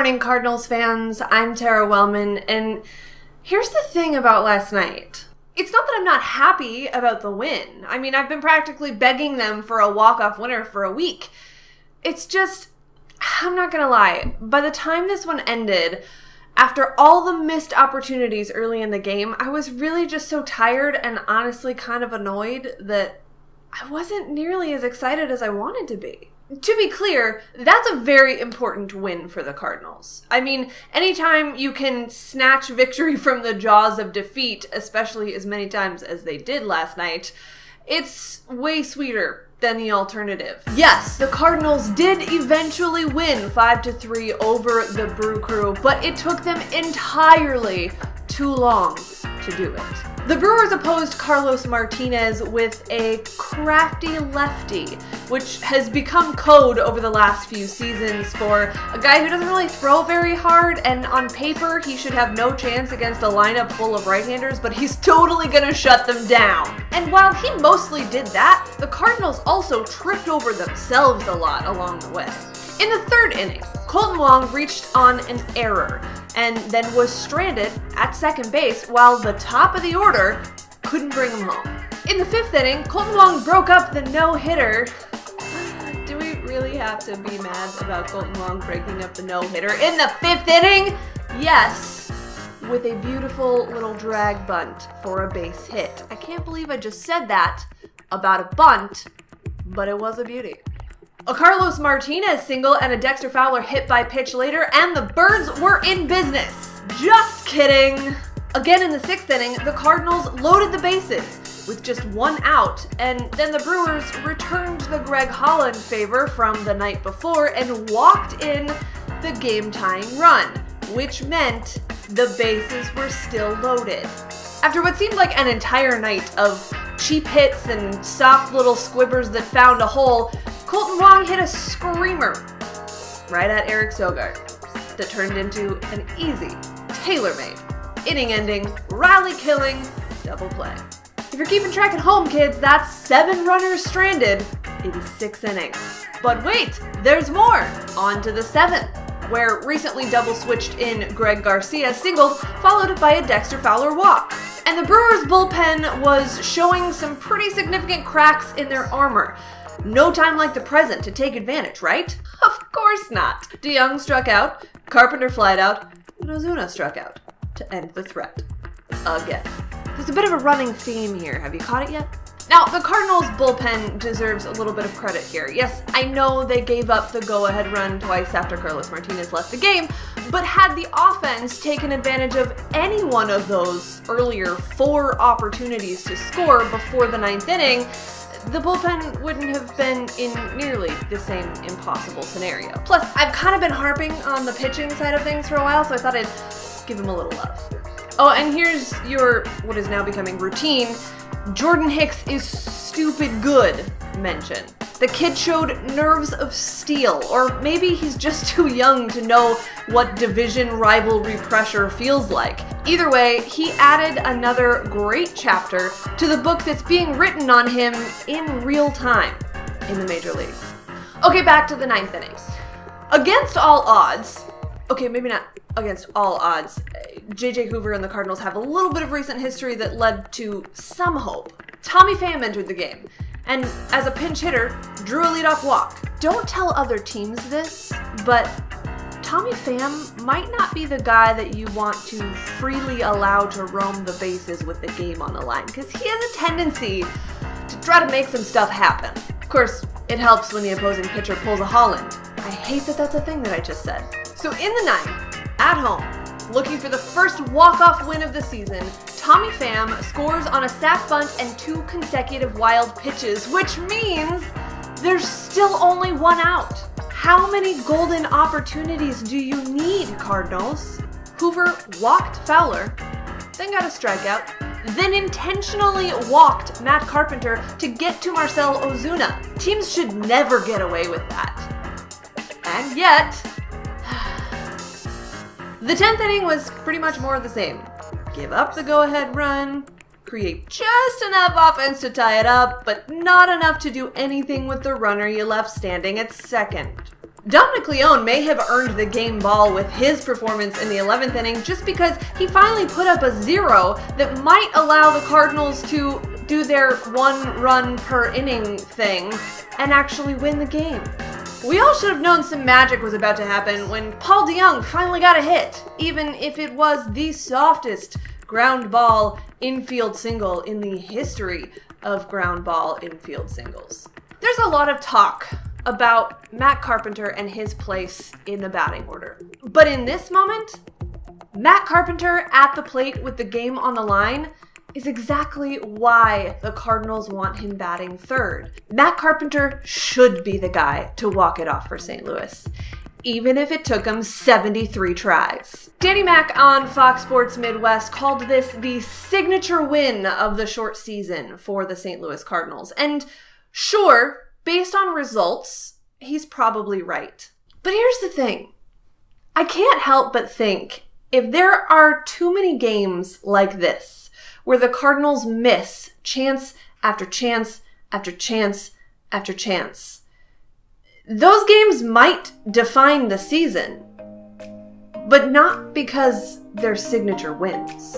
morning, Cardinals fans. I'm Tara Wellman, and here's the thing about last night. It's not that I'm not happy about the win. I mean, I've been practically begging them for a walk-off winner for a week. It's just, I'm not gonna lie, by the time this one ended, after all the missed opportunities early in the game, I was really just so tired and honestly kind of annoyed that I wasn't nearly as excited as I wanted to be. To be clear, that's a very important win for the Cardinals. I mean, anytime you can snatch victory from the jaws of defeat, especially as many times as they did last night, it's way sweeter than the alternative. Yes, the Cardinals did eventually win 5-3 over the Brew Crew, but it took them entirely too long to do it. The Brewers opposed Carlos Martinez with a crafty lefty, which has become code over the last few seasons for a guy who doesn't really throw very hard, and on paper he should have no chance against a lineup full of right-handers, but he's totally gonna shut them down. And while he mostly did that, the Cardinals also tripped over themselves a lot along the way. In the third inning, Kolten Wong reached on an error and then was stranded at second base while the top of the order couldn't bring him home. In the fifth inning, Kolten Wong broke up the no-hitter. Do we really have to be mad about Kolten Wong breaking up the no-hitter in the fifth inning? Yes, with a beautiful little drag bunt for a base hit. I can't believe I just said that about a bunt, but it was a beauty. A Carlos Martinez single and a Dexter Fowler hit by pitch later, and the Birds were in business. Just kidding. Again in the sixth inning, the Cardinals loaded the bases with just one out, and then the Brewers returned the Greg Holland favor from the night before and walked in the game-tying run, which meant the bases were still loaded. After what seemed like an entire night of cheap hits and soft little squibbers that found a hole, Kolten Wong hit a screamer right at Eric Sogard that turned into an easy, tailor-made, inning-ending, rally-killing double play. If you're keeping track at home, kids, that's 7 runners stranded in 6 innings. But wait, there's more! On to the 7th, where recently double-switched in Greg Garcia singled, followed by a Dexter Fowler walk. And the Brewers' bullpen was showing some pretty significant cracks in their armor. No time like the present to take advantage, right? Of course not. DeYoung struck out, Carpenter flied out, and Ozuna struck out to end the threat. Again. There's a bit of a running theme here. Have you caught it yet? Now, the Cardinals' bullpen deserves a little bit of credit here. Yes, I know they gave up the go-ahead run twice after Carlos Martinez left the game, but had the offense taken advantage of any one of those earlier 4 opportunities to score before the 9th inning, the bullpen wouldn't have been in nearly the same impossible scenario. Plus, I've kind of been harping on the pitching side of things for a while, so I thought I'd give him a little love. Oh, and here's your, what is now becoming routine, Jordan Hicks is stupid good mention. The kid showed nerves of steel, or maybe he's just too young to know what division rivalry pressure feels like. Either way, he added another great chapter to the book that's being written on him in real time in the major leagues. Okay, back to the 9th inning. Against all odds, okay, maybe not against all odds, J.J. Hoover and the Cardinals have a little bit of recent history that led to some hope. Tommy Pham entered the game, and as a pinch hitter, drew a leadoff walk. Don't tell other teams this, but Tommy Pham might not be the guy that you want to freely allow to roam the bases with the game on the line, because he has a tendency to try to make some stuff happen. Of course, it helps when the opposing pitcher pulls a Holland. I hate that that's a thing that I just said. So in the 9th, at home, looking for the first walk-off win of the season, Tommy Pham scores on a sac bunt and 2 consecutive wild pitches, which means there's still only 1 out. How many golden opportunities do you need, Cardinals? Hoover walked Fowler, then got a strikeout, then intentionally walked Matt Carpenter to get to Marcell Ozuna. Teams should never get away with that. And yet, the 10th inning was pretty much more of the same. Give up the go-ahead run, create just enough offense to tie it up, but not enough to do anything with the runner you left standing at second. Dominic Leone may have earned the game ball with his performance in the 11th inning just because he finally put up a 0 that might allow the Cardinals to do their 1 run per inning thing and actually win the game. We all should have known some magic was about to happen when Paul DeJong finally got a hit, even if it was the softest ground ball infield single in the history of ground ball infield singles. There's a lot of talk about Matt Carpenter and his place in the batting order. But in this moment, Matt Carpenter at the plate with the game on the line is exactly why the Cardinals want him batting third. Matt Carpenter should be the guy to walk it off for St. Louis, even if it took him 73 tries. Danny Mac on Fox Sports Midwest called this the signature win of the short season for the St. Louis Cardinals. And sure, based on results, he's probably right. But here's the thing. I can't help but think if there are too many games like this, where the Cardinals miss chance after chance after chance after chance, those games might define the season, but not because they're signature wins.